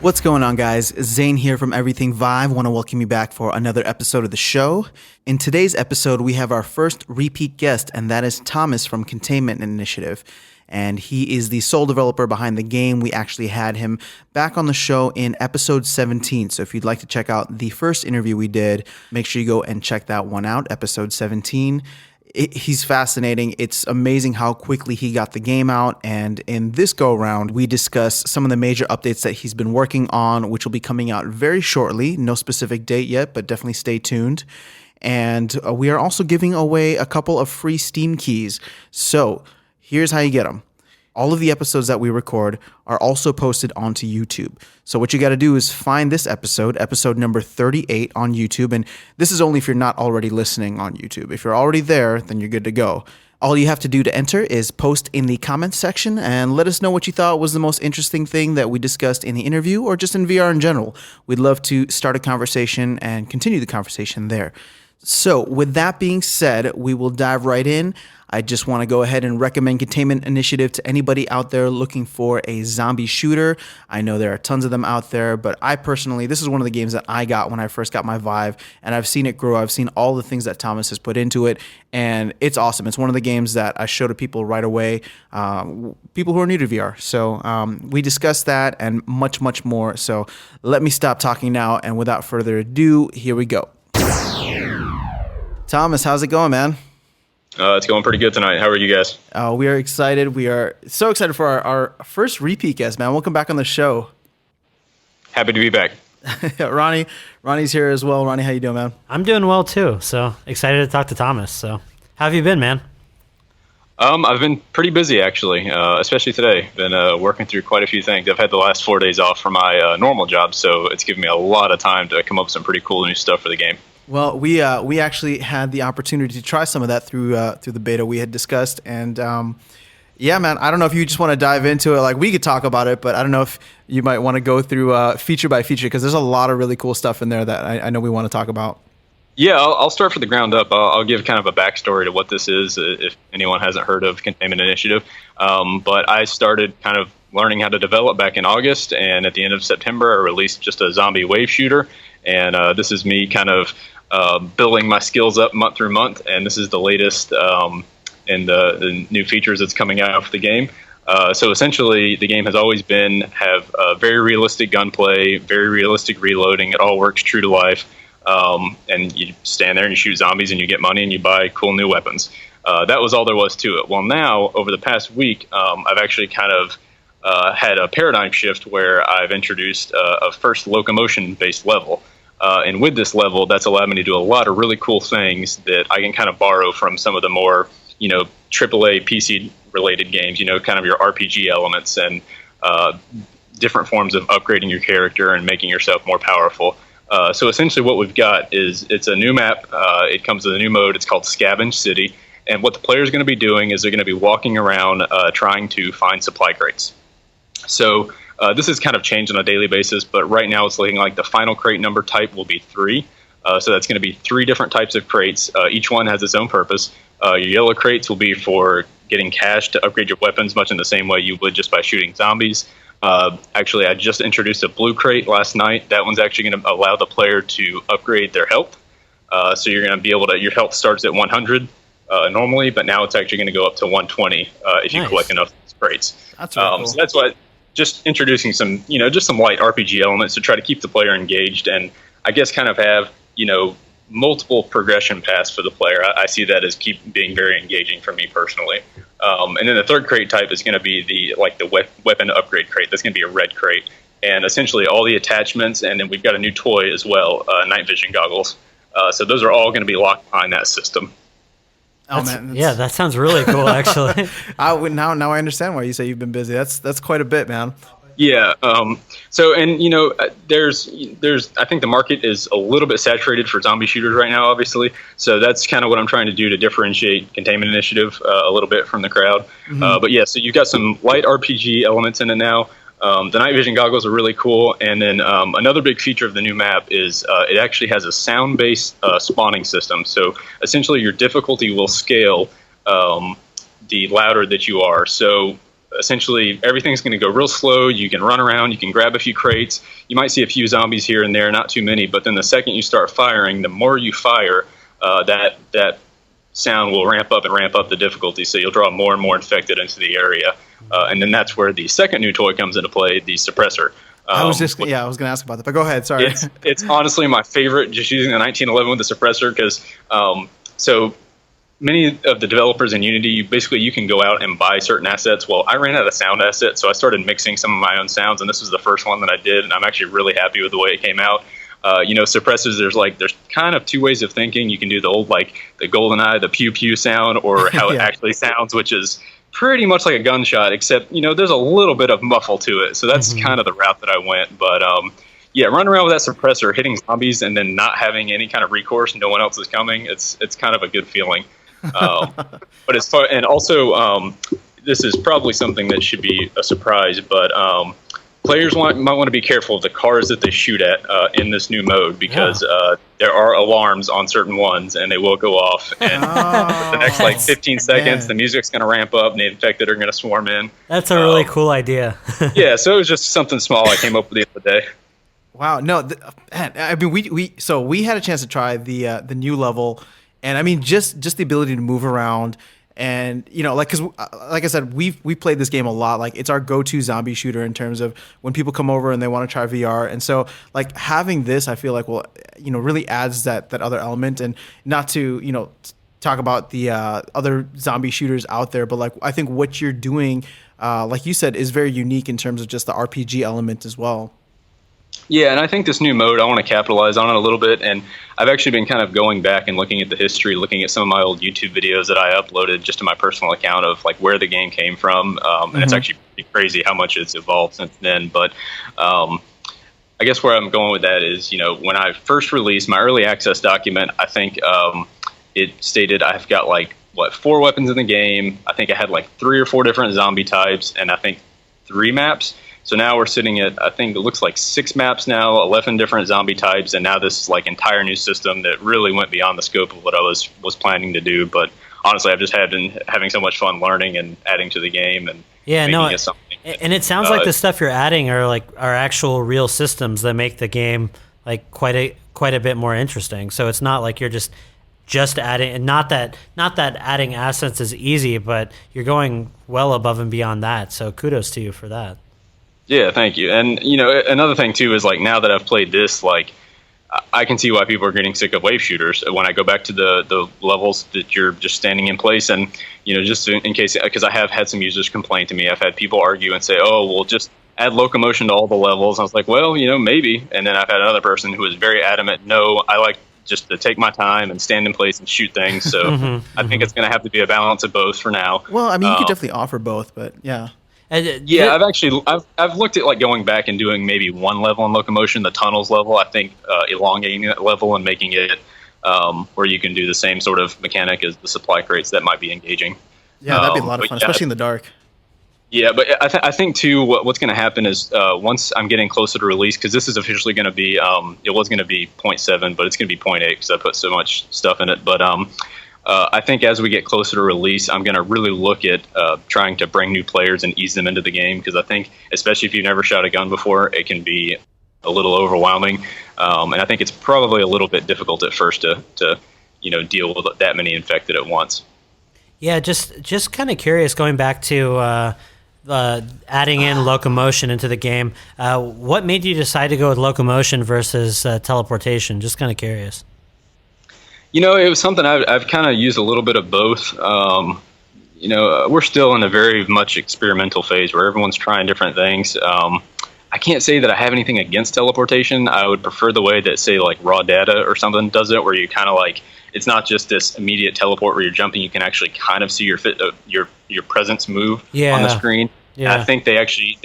What's going on, guys? Zane here from Everything Vive. Want to welcome you back for another episode of the show. In today's episode, we have our first repeat guest, and that is Thomas from Containment Initiative. And he is the sole developer behind the game. We actually had him back on the show in episode 17. So if you'd like to check out the first interview we did, make sure you go and check that one out, episode 17. He's fascinating. It's amazing how quickly he got the game out. And in this go round, we discuss some of the major updates that he's been working on, which will be coming out very shortly. No specific date yet, but definitely stay tuned. And we are also giving away a couple of free Steam keys. So here's how you get them. All of the episodes that we record are also posted onto YouTube. So what you got to do is find this episode number 38 on YouTube. And this is only if you're not already listening on YouTube. If you're already there, then you're good to go. All you have to do to enter is post in the comments section and let us know what you thought was the most interesting thing that we discussed in the interview or just in VR in general. We'd love to start a conversation and continue the conversation there. So with that being said, we will dive right in. I just want to go ahead and recommend Containment Initiative to anybody out there looking for a zombie shooter. I know there are tons of them out there, but I personally, this is one of the games that I got when I first got my Vive, and I've seen it grow. I've seen all the things that Thomas has put into it, and it's awesome. It's one of the games that I show to people right away, people who are new to VR. So we discussed that and much, much more. So let me stop talking now, and without further ado, here we go. Thomas, how's it going, man? It's going pretty good tonight. How are you guys? We are excited. We are so excited for our first repeat guest, man. Welcome back on the show. Happy to be back. Ronnie's here as well. Ronnie, how you doing, man? I'm doing well, too. So excited to talk to Thomas. So how have you been, man? I've been pretty busy, actually, especially today. Been working through quite a few things. I've had the last 4 days off from my normal job, so it's given me a lot of time to come up with some pretty cool new stuff for the game. Well, we actually had the opportunity to try some of that through the beta we had discussed, and yeah, man, I don't know if you just want to dive into it. Like, we could talk about it, but I don't know if you might want to go through feature by feature, because there's a lot of really cool stuff in there that I know we want to talk about. Yeah, I'll start from the ground up. I'll give kind of a backstory to what this is, if anyone hasn't heard of Containment Initiative. But I started kind of learning how to develop back in August, and at the end of September, I released just a zombie wave shooter, and this is me kind of building my skills up month through month, and this is the latest in the new features that's coming out for the game. So essentially, the game has always have very realistic gunplay, very realistic reloading. It all works true to life, and you stand there and you shoot zombies and you get money and you buy cool new weapons. That was all there was to it. Well, now, over the past week, I've actually kind of had a paradigm shift where I've introduced a first locomotion-based level. And with this level, that's allowed me to do a lot of really cool things that I can kind of borrow from some of the more, AAA PC-related games, kind of your RPG elements and different forms of upgrading your character and making yourself more powerful. So essentially what we've got is it's a new map. It comes with a new mode. It's called Scavenge City. And what the player is going to be doing is they're going to be walking around trying to find supply crates. So this has kind of changed on a daily basis, but right now it's looking like the final crate number type will be 3. So that's going to be 3 different types of crates. Each one has its own purpose. Your yellow crates will be for getting cash to upgrade your weapons, much in the same way you would just by shooting zombies. Actually, I just introduced a blue crate last night. That one's actually going to allow the player to upgrade their health. So you're going to be able to, your health starts at 100 normally, but now it's actually going to go up to 120 if you collect enough of these crates. That's really cool. So that's what. Just introducing some, just some light RPG elements to try to keep the player engaged and I guess kind of have, multiple progression paths for the player. I see that as being very engaging for me personally. And then the third crate type is going to be the weapon upgrade crate. That's going to be a red crate. And essentially all the attachments, and then we've got a new toy as well, night vision goggles. So those are all going to be locked behind that system. Oh, man, yeah, that sounds really cool, actually. Now I understand why you say you've been busy. That's quite a bit, man. Yeah. So, and there's I think the market is a little bit saturated for zombie shooters right now, obviously. So that's kind of what I'm trying to do to differentiate Containment Initiative a little bit from the crowd. Mm-hmm. But yeah, so you've got some light RPG elements in it now. The night vision goggles are really cool. And then another big feature of the new map is it actually has a sound-based spawning system. So essentially your difficulty will scale the louder that you are. So essentially everything's going to go real slow. You can run around, you can grab a few crates. You might see a few zombies here and there, not too many. But then the second you start firing, the more you fire, that sound will ramp up the difficulty. So you'll draw more and more infected into the area. And then that's where the second new toy comes into play, the suppressor. I was going to ask about that, but go ahead. Sorry. It's honestly my favorite, just using the 1911 with the suppressor, because so many of the developers in Unity, you can go out and buy certain assets. Well, I ran out of sound assets, so I started mixing some of my own sounds, and this was the first one that I did, and I'm actually really happy with the way it came out. Suppressors, there's kind of two ways of thinking. You can do the old, like the GoldenEye, the pew pew sound, or how it actually sounds, which is pretty much like a gunshot, except, there's a little bit of muffle to it. So that's kind of the route that I went. But, running around with that suppressor, hitting zombies, and then not having any kind of recourse, no one else is coming, it's kind of a good feeling. But it's fun. And also, this is probably something that should be a surprise, but players might want to be careful of the cars that they shoot at in this new mode, because there are alarms on certain ones, and they will go off. And for the next 15 seconds, the music's going to ramp up, and the infected are going to swarm in. That's a really cool idea. Yeah, so it was just something small I came up with the other day. Wow, no, I mean, we had a chance to try the new level, and I mean, just the ability to move around. And, because like I said, we've played this game a lot. Like, it's our go-to zombie shooter in terms of when people come over and they want to try VR. And so, like, having this, I feel like, really adds that other element. And not to, talk about the other zombie shooters out there, but, like, I think what you're doing, like you said, is very unique in terms of just the RPG element as well. Yeah, and I think this new mode, I want to capitalize on it a little bit, and I've actually been kind of going back and looking at the history, looking at some of my old YouTube videos that I uploaded just to my personal account of, like, where the game came from, and it's actually pretty crazy how much it's evolved since then. But I guess where I'm going with that is, when I first released my early access document, I think it stated I've got, 4 weapons in the game. I think I had, 3 or 4 different zombie types, and I think 3 maps. So now we're sitting at, I think it looks like 6 maps now, 11 different zombie types, and now this is entire new system that really went beyond the scope of what I was planning to do. But honestly, I've just been having so much fun learning and adding to the game and making it something. And it sounds like the stuff you're adding are actual real systems that make the game quite a bit more interesting. So it's not like you're just adding, and not that adding assets is easy, but you're going well above and beyond that. So kudos to you for that. Yeah, thank you. And, another thing, too, is, now that I've played this, I can see why people are getting sick of wave shooters. When I go back to the levels that you're just standing in place, and, just in case, because I have had some users complain to me. I've had people argue and say, oh, well, just add locomotion to all the levels. I was like, well, maybe. And then I've had another person who was very adamant, no, I like just to take my time and stand in place and shoot things. So I think it's going to have to be a balance of both for now. Well, I mean, you could definitely offer both, but yeah. I've looked at going back and doing maybe one level in locomotion, the tunnels level. I think elongating that level and making it where you can do the same sort of mechanic as the supply crates, that might be engaging. Yeah, that'd be a lot of fun, especially in the dark. Yeah, but I think too, what's going to happen is once I'm getting closer to release, because this is officially going to be, it was going to be 0.7, but it's going to be 0.8 because I put so much stuff in it. But I think as we get closer to release, I'm going to really look at trying to bring new players and ease them into the game, because I think, especially if you've never shot a gun before, it can be a little overwhelming. And I think it's probably a little bit difficult at first to deal with that many infected at once. Yeah, just kind of curious, going back to adding in locomotion into the game. What made you decide to go with locomotion versus teleportation? Just kind of curious. It was something I've kind of used a little bit of both. We're still in a very much experimental phase where everyone's trying different things. I can't say that I have anything against teleportation. I would prefer the way that, say, raw data or something does it, where you kind of it's not just this immediate teleport where you're jumping. You can actually kind of see your presence move on the screen. Yeah. And I think they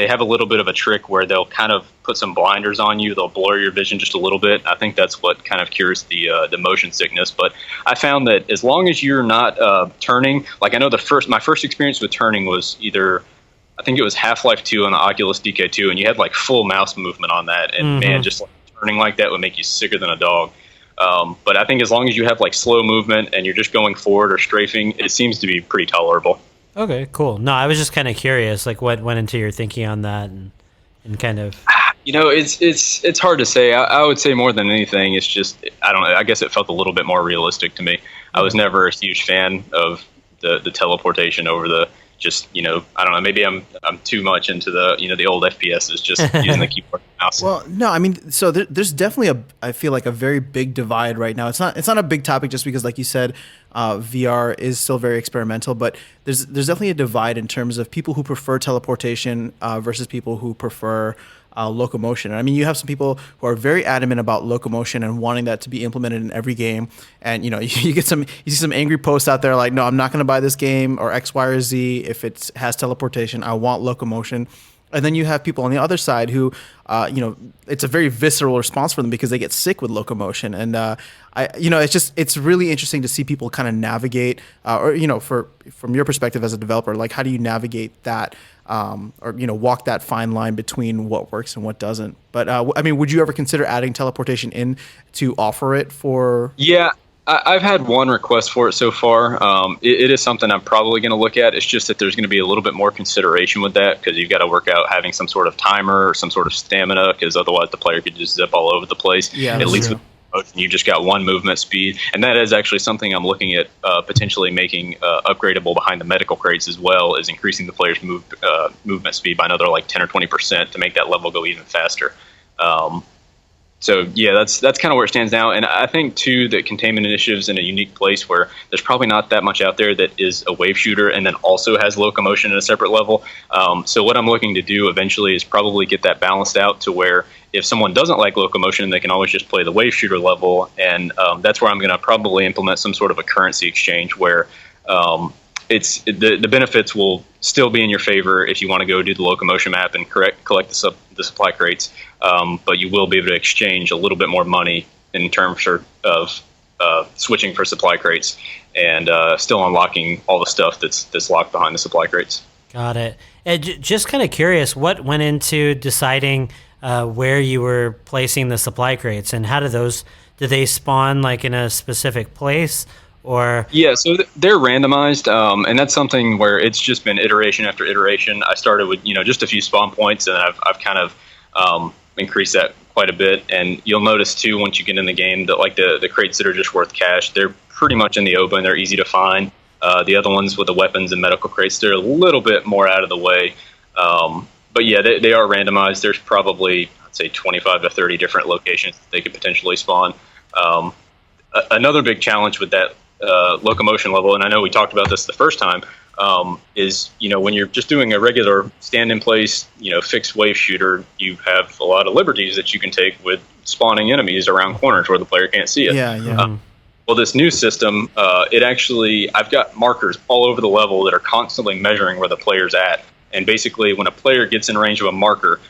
have a little bit of a trick where they'll kind of put some blinders on you. They'll blur your vision just a little bit. I think that's what kind of cures the motion sickness. But I found that as long as you're not turning, I know my first experience with turning was I think it was Half-Life 2 on the Oculus DK2, and you had full mouse movement on that. And man, just turning like that would make you sicker than a dog. But I think as long as you have slow movement and you're just going forward or strafing, it seems to be pretty tolerable. Okay, cool. No, I was just kind of curious, like what went into your thinking on that, and kind of. It's hard to say. I would say more than anything, it's just I don't know. I guess it felt a little bit more realistic to me. I was never a huge fan of the teleportation over the just I don't know. Maybe I'm too much into the old FPSs, just using the keyboard and mouse. Well, no, I mean, so there's definitely I feel like a very big divide right now. It's not a big topic just because, like you said, VR is still very experimental, but there's definitely a divide in terms of people who prefer teleportation versus people who prefer locomotion. And I mean, you have some people who are very adamant about locomotion and wanting that to be implemented in every game. And you see some angry posts out there like, no, I'm not going to buy this game or X, Y, or Z if it has teleportation. I want locomotion. And then you have people on the other side who, it's a very visceral response for them because they get sick with locomotion. And it's really interesting to see people kind of navigate, from your perspective as a developer, like how do you navigate that, walk that fine line between what works and what doesn't. But I mean, would you ever consider adding teleportation in to offer it for? Yeah. I've had one request for it so far. It is something I'm probably going to look at. It's just that there's going to be a little bit more consideration with that because you've got to work out having some sort of timer or some sort of stamina because otherwise the player could just zip all over the place. Yeah, at least with motion, you just got one movement speed. And that is actually something I'm looking at potentially making upgradable behind the medical crates as well, is increasing the player's movement speed by another like 10 or 20% to make that level go even faster. So yeah, that's kind of where it stands now, and I think too that Containment Initiative's in a unique place where there's probably not that much out there that is a wave shooter and then also has locomotion at a separate level. So what I'm looking to do eventually is probably get that balanced out to where if someone doesn't like locomotion, they can always just play the wave shooter level, and that's where I'm going to probably implement some sort of a currency exchange where it's the benefits will still be in your favor if you want to go do the locomotion map and collect the supply crates, but you will be able to exchange a little bit more money in terms of switching for supply crates and still unlocking all the stuff that's locked behind the supply crates. Got it. Just kind of curious, what went into deciding where you were placing the supply crates, and how do they spawn like in a specific place? Or yeah, so they're randomized, and that's something where it's just been iteration after iteration. I started with just a few spawn points, and I've kind of increased that quite a bit. And you'll notice too once you get in the game that like the crates that are just worth cash, they're pretty much in the open. They're easy to find. The other ones with the weapons and medical crates, they're a little bit more out of the way. But yeah, they are randomized. There's probably I'd say 25 to 30 different locations that they could potentially spawn. Another big challenge with that locomotion level, and I know we talked about this the first time, is when you're just doing a regular stand in place fixed wave shooter, you have a lot of liberties that you can take with spawning enemies around corners where the player can't see it. Well, this new system, I've got markers all over the level that are constantly measuring where the player's at, and basically when a player gets in range of a marker,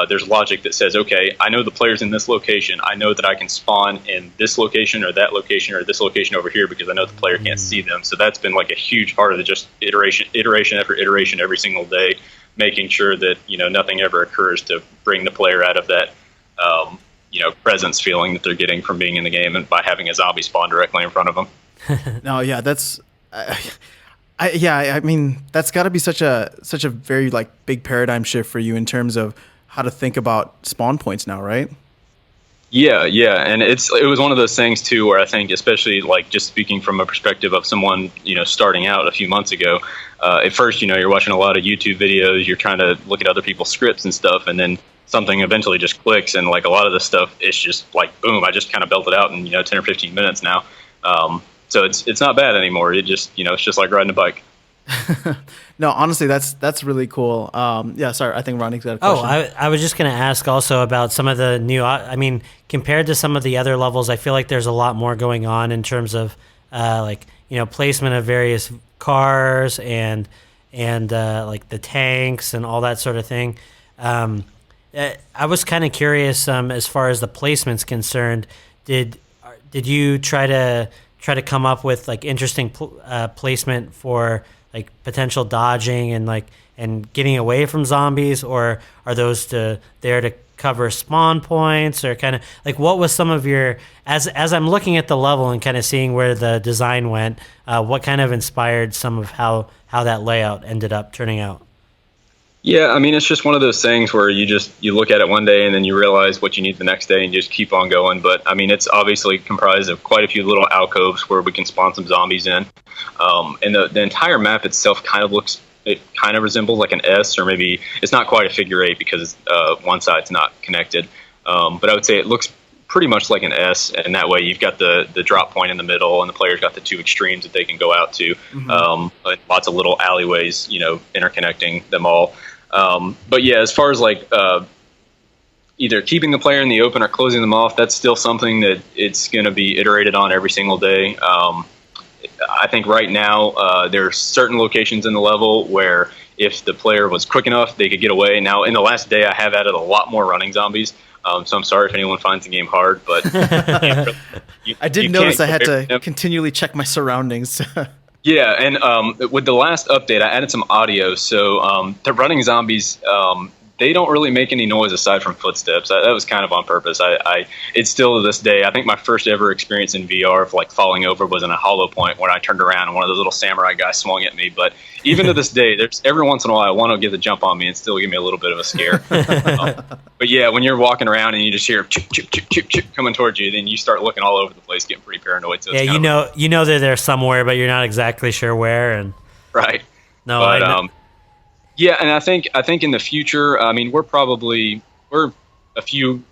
there's logic that says, okay, I know the player's in this location. I know that I can spawn in this location or that location or this location over here because I know the player can't see them. So that's been like a huge part of the just iteration after iteration every single day, making sure that nothing ever occurs to bring the player out of that presence feeling that they're getting from being in the game and by having a zombie spawn directly in front of them. No, yeah, that's. I mean, that's got to be such a very like big paradigm shift for you in terms of how to think about spawn points now, right? Yeah, and it was one of those things too where I think, especially like just speaking from a perspective of someone starting out a few months ago, at first you're watching a lot of YouTube videos, you're trying to look at other people's scripts and stuff, and then something eventually just clicks, and like a lot of this stuff, it's just like boom, I just kind of built it out in 10 or 15 minutes now. So it's not bad anymore. It just it's just like riding a bike. No, honestly, that's really cool. Yeah, sorry, I think Ronnie's got a question. I was just going to ask also about some of the new. I mean, compared to some of the other levels, I feel like there's a lot more going on in terms of placement of various cars and like the tanks and all that sort of thing. I was kind of curious as far as the placement's concerned. Did you try to come up with like interesting placement for like potential dodging and getting away from zombies, or are those there to cover spawn points, or kind of like what was some of your, as I'm looking at the level and kind of seeing where the design went, what kind of inspired some of how that layout ended up turning out? Yeah, I mean, it's just one of those things where you look at it one day and then you realize what you need the next day and you just keep on going. But I mean, it's obviously comprised of quite a few little alcoves where we can spawn some zombies in. And the entire map itself kind of resembles like an S, or maybe it's not quite a figure eight because one side's not connected. But I would say it looks pretty much like an S, and that way you've got the drop point in the middle, and the player's got the two extremes that they can go out to. Lots of little alleyways, interconnecting them all. But yeah, as far as either keeping the player in the open or closing them off, that's still something that it's going to be iterated on every single day. I think right now there are certain locations in the level where if the player was quick enough, they could get away. Now, in the last day, I have added a lot more running zombies, so I'm sorry if anyone finds the game hard, but I did notice I had to continually check my surroundings. Yeah, and with the last update, I added some audio. So the running zombies, they don't really make any noise aside from footsteps. That was kind of on purpose. It's still to this day, I think my first ever experience in VR of falling over was in a hollow point when I turned around and one of those little samurai guys swung at me. But even to this day, there's every once in a while one will get the jump on me and still give me a little bit of a scare. But yeah, when you're walking around and you just hear chip, chip, chip, chip, chip coming towards you, then you start looking all over the place, getting pretty paranoid. So yeah, you know they're there somewhere, but you're not exactly sure where. And right. No, but, yeah, and I think in the future, I mean, we're a few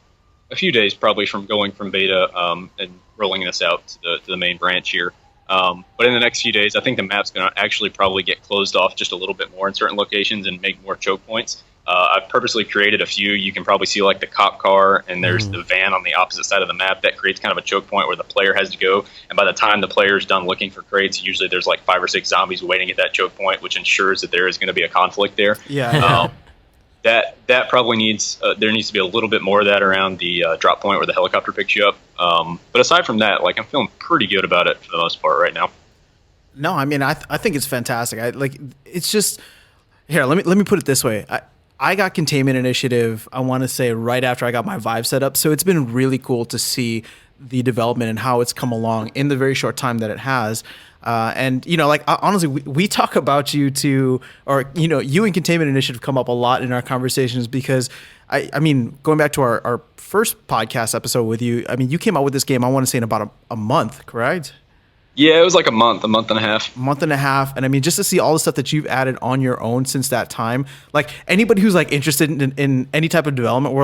days probably from going from beta and rolling this out to the main branch here. But in the next few days, I think the map's going to actually probably get closed off just a little bit more in certain locations and make more choke points. I've purposely created a few. You can probably see the cop car, and there's the van on the opposite side of the map. That creates kind of a choke point where the player has to go. And by the time the player's done looking for crates, usually there's 5 or 6 zombies waiting at that choke point, which ensures that there is going to be a conflict there. Yeah. That probably there needs to be a little bit more of that around the drop point where the helicopter picks you up. But aside from that, I'm feeling pretty good about it for the most part right now. No, I mean, I think it's fantastic. It's just, here, let me put it this way. I got Containment Initiative, I want to say, right after I got my Vive set up. So it's been really cool to see the development and how it's come along in the very short time that it has. And, honestly, we talk about you you and Containment Initiative come up a lot in our conversations because, I mean, going back to our first podcast episode with you, I mean, you came out with this game, I want to say, in about a month, correct? Yeah, it was a month and a half. Month and a half. And I mean, just to see all the stuff that you've added on your own since that time, anybody who's interested in any type of development,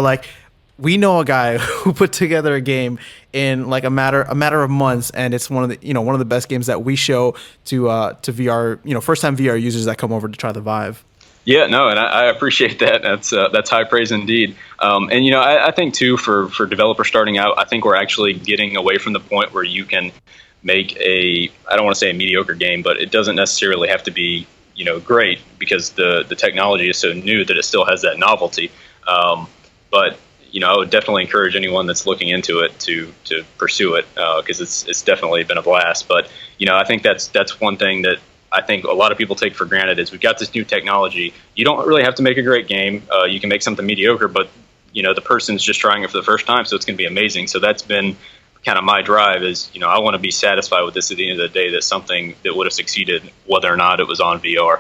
we know a guy who put together a game in a matter of months, and it's one of the best games that we show to VR, first time VR users that come over to try the Vive. Yeah, no, and I appreciate that. That's high praise indeed. And I think too for developers starting out, I think we're actually getting away from the point where you can make I don't want to say a mediocre game, but it doesn't necessarily have to be great because the technology is so new that it still has that novelty. But I would definitely encourage anyone that's looking into it to pursue it because it's definitely been a blast. But I think that's one thing that I think a lot of people take for granted is we've got this new technology. You don't really have to make a great game. You can make something mediocre, but the person's just trying it for the first time, so it's going to be amazing. So that's been kind of my drive is, I want to be satisfied with this at the end of the day, that's something that would have succeeded whether or not it was on VR.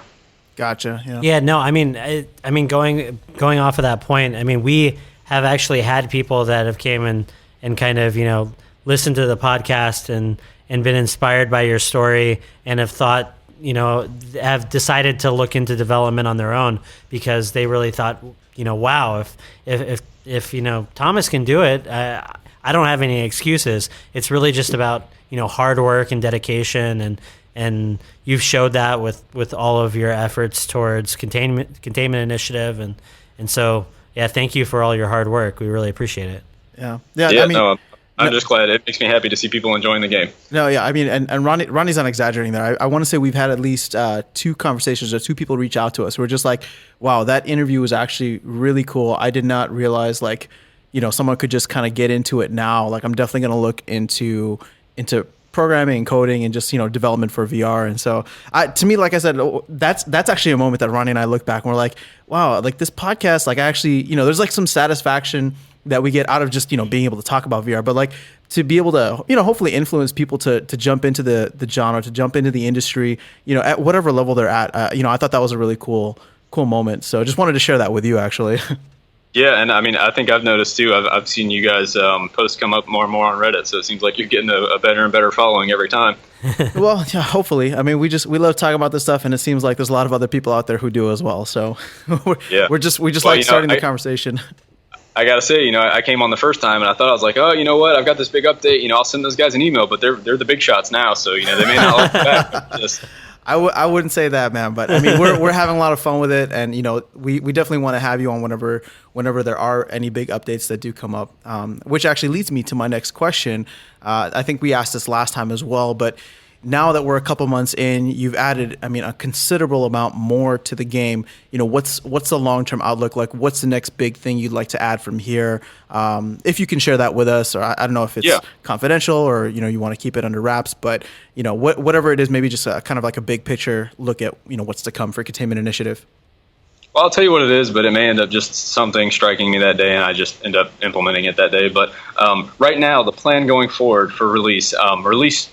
Gotcha. Yeah. Yeah. No. I mean, going off of that point. I mean, we have actually had people that have came and kind of listened to the podcast and been inspired by your story and have thought have decided to look into development on their own because they really thought wow, if Thomas can do it. I don't have any excuses. It's really just about hard work and dedication, and you've showed that with all of your efforts towards Containment Initiative, and so yeah, thank you for all your hard work. We really appreciate it. Yeah. I mean, I'm just glad. It makes me happy to see people enjoying the game. No, yeah, I mean, and Ronnie's not exaggerating there. I want to say we've had at least 2 conversations or 2 people reach out to us. We're just wow, that interview was actually really cool. I did not realize someone could just kind of get into it now. I'm definitely going to look into programming and coding and just, development for VR. And so to me, like I said, that's actually a moment that Ronnie and I look back and we're like, wow, like this podcast, like I actually, there's like some satisfaction that we get out of just, being able to talk about VR, but like to be able to, hopefully influence people to jump into the genre, to jump into the industry, at whatever level they're at. I thought that was a really cool moment. So just wanted to share that with you actually. Yeah, and I mean, I think I've noticed too. I've seen you guys posts come up more and more on Reddit, so it seems like you're getting a better and better following every time. Well, yeah, hopefully. I mean, we love talking about this stuff, and it seems like there's a lot of other people out there who do as well. So we just like starting the conversation. I gotta say, I came on the first time, and I thought I was like, oh, you know what? I've got this big update. I'll send those guys an email, but they're the big shots now, so they may not like it back. Just I wouldn't say that, man, but I mean we're having a lot of fun with it, and we definitely want to have you on whenever there are any big updates that do come up. Which actually leads me to my next question. I think we asked this last time as well, but now that we're a couple months in, you've added, a considerable amount more to the game. What's the long-term outlook like? What's the next big thing you'd like to add from here? If you can share that with us, or I don't know if it's confidential or, you want to keep it under wraps, but, whatever it is, maybe just a kind of like a big picture look at, what's to come for Containment Initiative. Well, I'll tell you what it is, but it may end up just something striking me that day, and I just end up implementing it that day. But right now, the plan going forward for release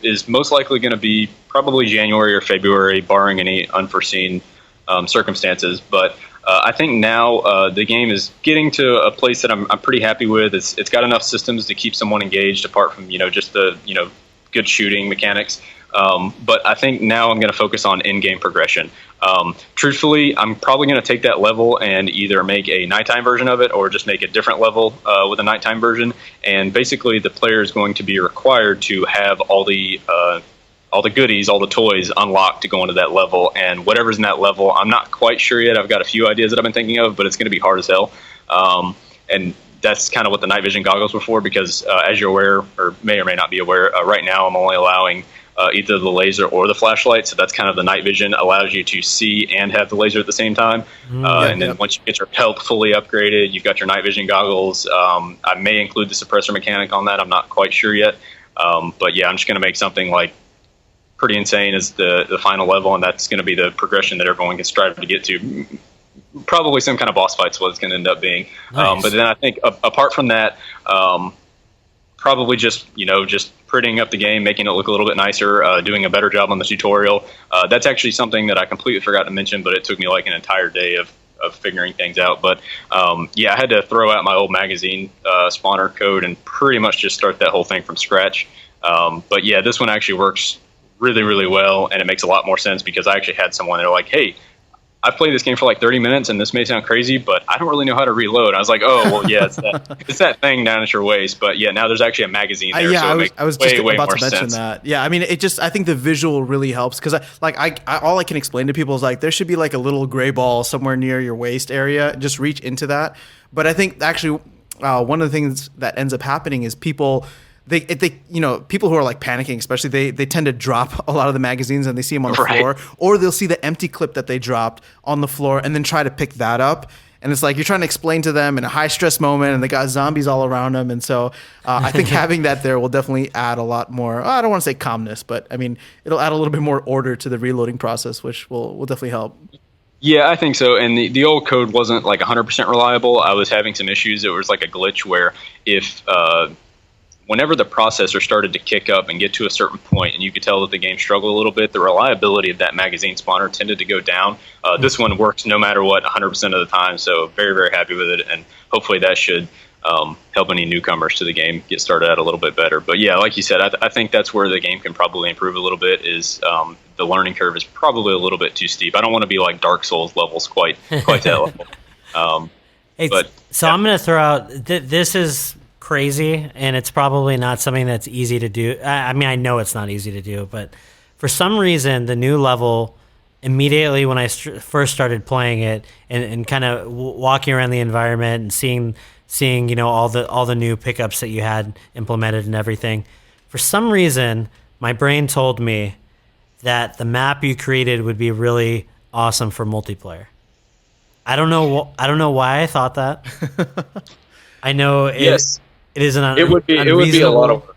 is most likely going to be probably January or February, barring any unforeseen circumstances. But I think now the game is getting to a place that I'm pretty happy with. It's got enough systems to keep someone engaged, apart from just the good shooting mechanics. But I think now I'm going to focus on in-game progression. Truthfully, I'm probably going to take that level and either make a nighttime version of it or just make a different level with a nighttime version. And basically, the player is going to be required to have all the goodies, all the toys unlocked to go into that level. And whatever's in that level, I'm not quite sure yet. I've got a few ideas that I've been thinking of, but it's going to be hard as hell. And that's kind of what the night vision goggles were for, because as you're aware, or may not be aware, right now I'm only allowing either the laser or the flashlight. So that's kind of the night vision, allows you to see and have the laser at the same time. And then once you get your health fully upgraded, you've got your night vision goggles. I may include the suppressor mechanic on that. I'm not quite sure yet. But yeah, I'm just going to make something like pretty insane as the final level, and that's going to be the progression that everyone can strive to get to. Probably some kind of boss fight's what it's going to end up being. Nice. But then I think apart from that, probably just prettying up the game, making it look a little bit nicer, doing a better job on the tutorial. That's actually something that I completely forgot to mention, but it took me like an entire day of figuring things out. But I had to throw out my old magazine spawner code and pretty much just start that whole thing from scratch. But yeah, this one actually works really, really well, and it makes a lot more sense because I actually had someone, they're like, hey, I've played this game for like 30 minutes, and this may sound crazy, but I don't really know how to reload. I was like, oh, well, yeah, it's that thing down at your waist. But yeah, now there's actually a magazine there, so it makes I was way, just way about more to mention sense. that. Yeah, I mean, I think the visual really helps because I all I can explain to people is like there should be like a little gray ball somewhere near your waist area. Just reach into that. But I think actually one of the things that ends up happening is people. People who are like panicking, especially they tend to drop a lot of the magazines and they see them on the floor, or they'll see the empty clip that they dropped on the floor and then try to pick that up. And it's like you're trying to explain to them in a high stress moment, and they got zombies all around them. And so I think having that there will definitely add a lot more. I don't want to say calmness, but I mean it'll add a little bit more order to the reloading process, which will definitely help. Yeah, I think so. And the old code wasn't like 100% reliable. I was having some issues. It was like a glitch where if whenever the processor started to kick up and get to a certain point, and you could tell that the game struggled a little bit, the reliability of that magazine spawner tended to go down. This one works no matter what 100% of the time, so very, very happy with it, and hopefully that should help any newcomers to the game get started out a little bit better. But yeah, like you said, I think that's where the game can probably improve a little bit, is the learning curve is probably a little bit too steep. I don't want to be like Dark Souls levels quite that level. I'm going to throw out, this is crazy, and it's probably not something that's easy to do. I mean, I know it's not easy to do, but for some reason, the new level, immediately when I first started playing it and kind of walking around the environment and seeing all the new pickups that you had implemented and everything, for some reason, my brain told me that the map you created would be really awesome for multiplayer. I don't know why I thought that. I know Yes. It is an it would be a lot of work.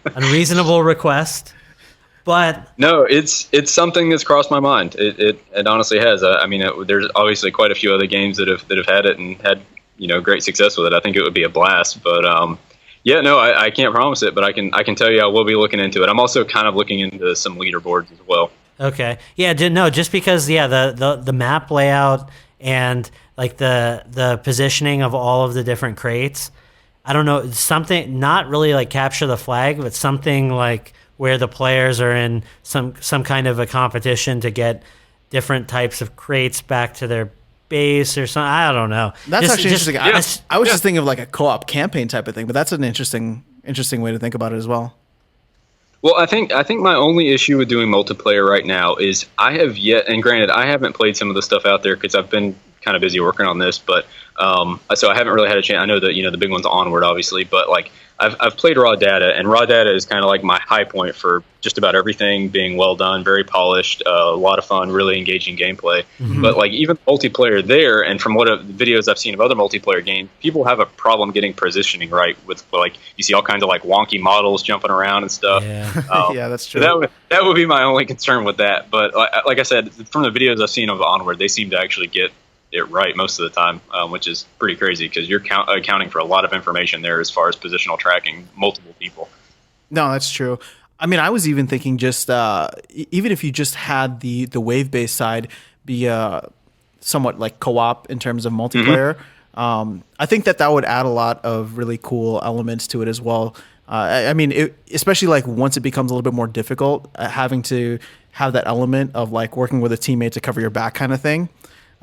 unreasonable request. But no, it's something that's crossed my mind. It honestly has. I mean, there's obviously quite a few other games that have had it and had great success with it. I think it would be a blast. But yeah, no, I can't promise it, but I can tell you I will be looking into it. I'm also kind of looking into some leaderboards as well. Okay, yeah, no, just because the map layout and like the positioning of all of the different crates. I don't know, something not really like capture the flag, but something like where the players are in some kind of a competition to get different types of crates back to their base or something. I don't know. That's actually interesting. I was just thinking of like a co-op campaign type of thing, but that's an interesting way to think about it as well. Well, I think my only issue with doing multiplayer right now is I have yet, and granted, I haven't played some of the stuff out there because I've been kind of busy working on this, but so I haven't really had a chance. I know that the big one's Onward, obviously, but like I've played Raw Data, and Raw Data is kind of like my high point for just about everything being well done, very polished, a lot of fun, really engaging gameplay. Mm-hmm. But like even multiplayer there, and from what videos I've seen of other multiplayer games, people have a problem getting positioning right with like you see all kinds of like wonky models jumping around and stuff. Yeah, yeah, that's true. So that would be my only concern with that. But like I said, from the videos I've seen of Onward, they seem to actually get it right most of the time, which is pretty crazy because you're accounting for a lot of information there as far as positional tracking multiple people. No, that's true. I mean, I was even thinking just even if you just had the wave-based side be somewhat like co-op in terms of multiplayer, I think that would add a lot of really cool elements to it as well. I mean, especially like once it becomes a little bit more difficult, having to have that element of like working with a teammate to cover your back kind of thing.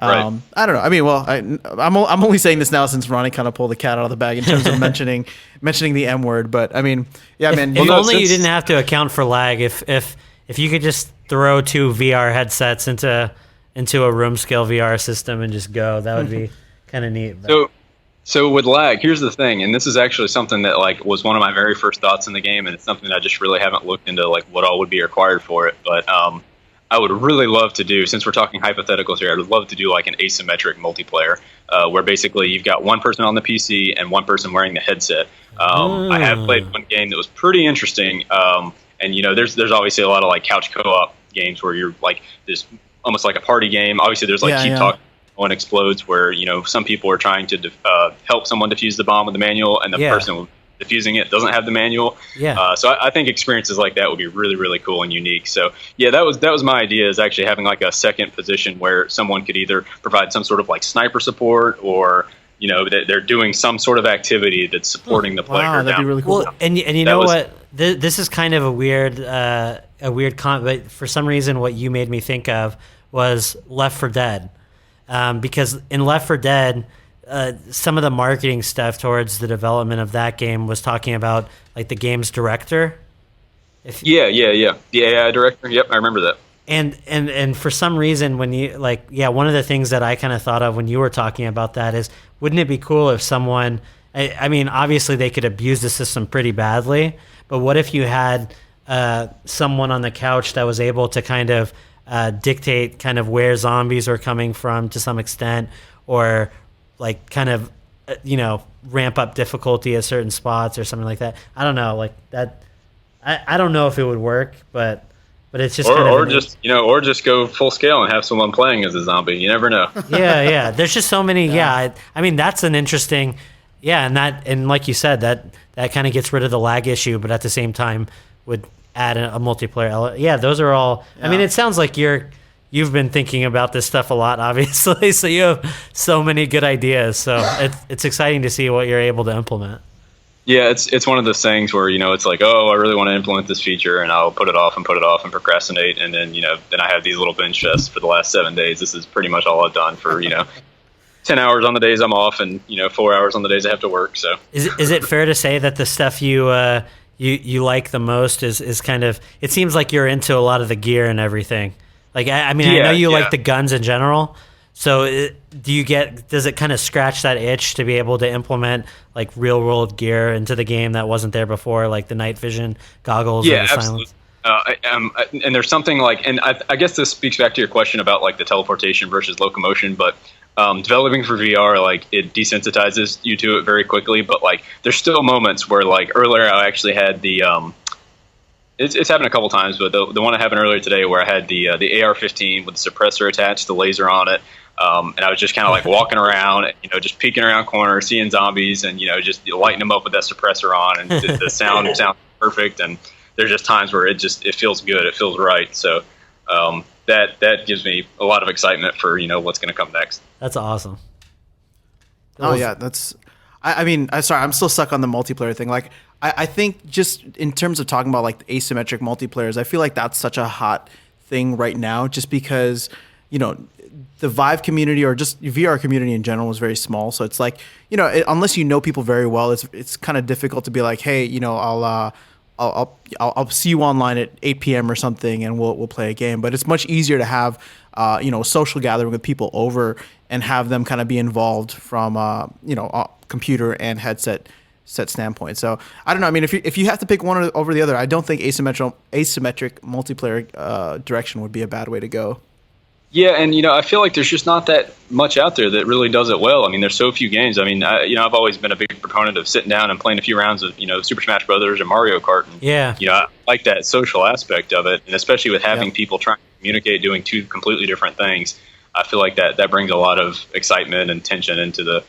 Right. I don't know. I mean, well, I'm only saying this now since Ronnie kind of pulled the cat out of the bag in terms of mentioning the M word. But I mean, yeah, man. If only you didn't have to account for lag. If you could just throw 2 VR headsets into a room scale VR system and just go, that would be kind of neat. But. So with lag, here's the thing, and this is actually something that like was one of my very first thoughts in the game, and it's something that I just really haven't looked into like what all would be required for it, but I would really love to do, since we're talking hypotheticals here, I would love to do like an asymmetric multiplayer where basically you've got one person on the PC and one person wearing the headset. I have played one game that was pretty interesting, and there's obviously a lot of like couch co-op games where you're like there's almost like a party game. Obviously, there's like keep talking. One explodes where some people are trying to help someone defuse the bomb with the manual, and the person defusing it doesn't have the manual. So I think experiences like that would be really, really cool and unique. So yeah, that was my idea, is actually having like a second position where someone could either provide some sort of like sniper support, or they're doing some sort of activity that's supporting the player. Wow, that'd be really cool. Well, and you know what? This is kind of a weird but for some reason what you made me think of was Left 4 Dead. Because in Left 4 Dead, some of the marketing stuff towards the development of that game was talking about like the game's director. Director. Yep, I remember that. And for some reason, when you one of the things that I kind of thought of when you were talking about that is, wouldn't it be cool if someone, I mean, obviously they could abuse the system pretty badly, but what if you had someone on the couch that was able to kind of dictate kind of where zombies are coming from to some extent, or like kind of ramp up difficulty at certain spots or something like that. I don't know, like that. I don't know if it would work, but it's just or just go full scale and have someone playing as a zombie. You never know. Yeah. There's just so many. I mean, that's an interesting. Yeah, and like you said, that kind of gets rid of the lag issue, but at the same time would add a multiplayer element. Yeah, those are all. Yeah. I mean, it sounds like you've been thinking about this stuff a lot, obviously. So you have so many good ideas. So it's exciting to see what you're able to implement. Yeah, it's one of those things where it's like, oh, I really want to implement this feature, and I'll put it off and procrastinate, and then then I have these little binge fests for the last 7 days. This is pretty much all I've done for 10 hours on the days I'm off, and 4 hours on the days I have to work. So is it fair to say that the stuff you like the most is kind of, it seems like you're into a lot of the gear and everything. Like I know you like the guns in general. So does it kind of scratch that itch to be able to implement like real world gear into the game that wasn't there before, like the night vision goggles? Yeah, or the absolutely. Silence? And there's something like, and I guess this speaks back to your question about like the teleportation versus locomotion, but developing for VR, like it desensitizes you to it very quickly. But like there's still moments where like earlier I actually had the It's happened a couple times, but the one that happened earlier today where I had the AR-15 with the suppressor attached, the laser on it, and I was just kind of like walking around, just peeking around corners, seeing zombies, and just lighting them up with that suppressor on, and the sound sounds perfect. And there's just times where it feels good, it feels right. So that gives me a lot of excitement for what's going to come next. That's awesome. Oh yeah, that's. I mean, I'm sorry, I'm still stuck on the multiplayer thing. Like, I think just in terms of talking about like the asymmetric multiplayers, I feel like that's such a hot thing right now, just because the Vive community or just VR community in general is very small. So it's like unless you know people very well, it's kind of difficult to be like, hey, I'll see you online at 8 p.m. or something, and we'll play a game. But it's much easier to have a social gathering with people over and have them kind of be involved from a computer and headset standpoint. So I don't know. I mean, if you have to pick one over the other, I don't think asymmetric multiplayer direction would be a bad way to go. Yeah, and I feel like there's just not that much out there that really does it well. I mean, there's so few games. I mean, I've always been a big proponent of sitting down and playing a few rounds of Super Smash Brothers and Mario Kart. And, yeah. I like that social aspect of it, and especially with having people trying to communicate, doing two completely different things. I feel like that brings a lot of excitement and tension into the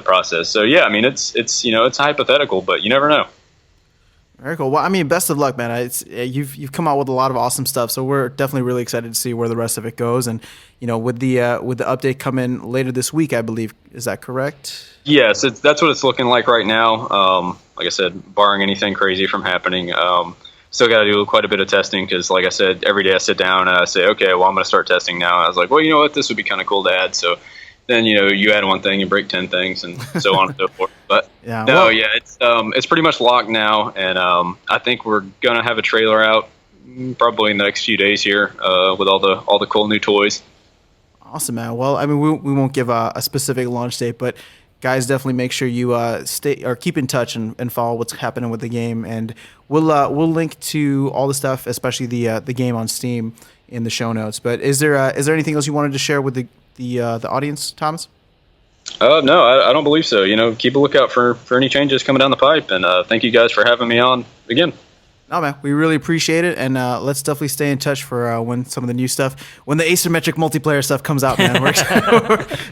process. So yeah, I mean, it's hypothetical, but you never know. Very cool. Well, I mean, best of luck, man. You've come out with a lot of awesome stuff, so we're definitely really excited to see where the rest of it goes. And with the update coming later this week, I believe, is that correct? Yes, that's what it's looking like right now. Like I said, barring anything crazy from happening, still got to do quite a bit of testing because, like I said, every day I sit down and I say, okay, well, I'm going to start testing now. And I was like, well, you know what, this would be kind of cool to add. So then you add one thing, you break 10 things, and so on and so forth. But it's pretty much locked now, and I think we're gonna have a trailer out probably in the next few days here with all the cool new toys. Awesome, man. Well, I mean, we won't give a specific launch date, but guys, definitely make sure you stay or keep in touch and follow what's happening with the game, and we'll link to all the stuff, especially the game on Steam, in the show notes. But is there anything else you wanted to share with the audience, Thomas? No, I don't believe so. Keep a lookout for any changes coming down the pipe, and thank you guys for having me on again. No, man, we really appreciate it, and let's definitely stay in touch for when some of the new stuff, when the asymmetric multiplayer stuff comes out, man. We're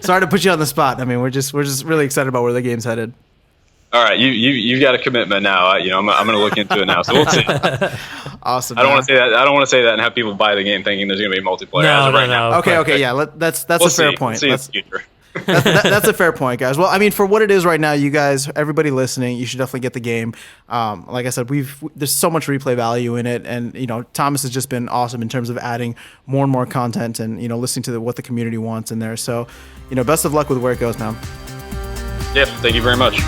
sorry to put you on the spot. I mean, we're just really excited about where the game's headed. All right, you've got a commitment now. I'm going to look into it now, so we'll see. Awesome. I don't want to say that and have people buy the game thinking there's going to be multiplayer. No. Okay, yeah, that's a fair point. We'll see in the future. That's a fair point, guys. Well, I mean, for what it is right now, you guys, everybody listening, you should definitely get the game. Like I said, there's so much replay value in it, and Thomas has just been awesome in terms of adding more and more content and listening to what the community wants in there. So, best of luck with where it goes now. Yep, thank you very much.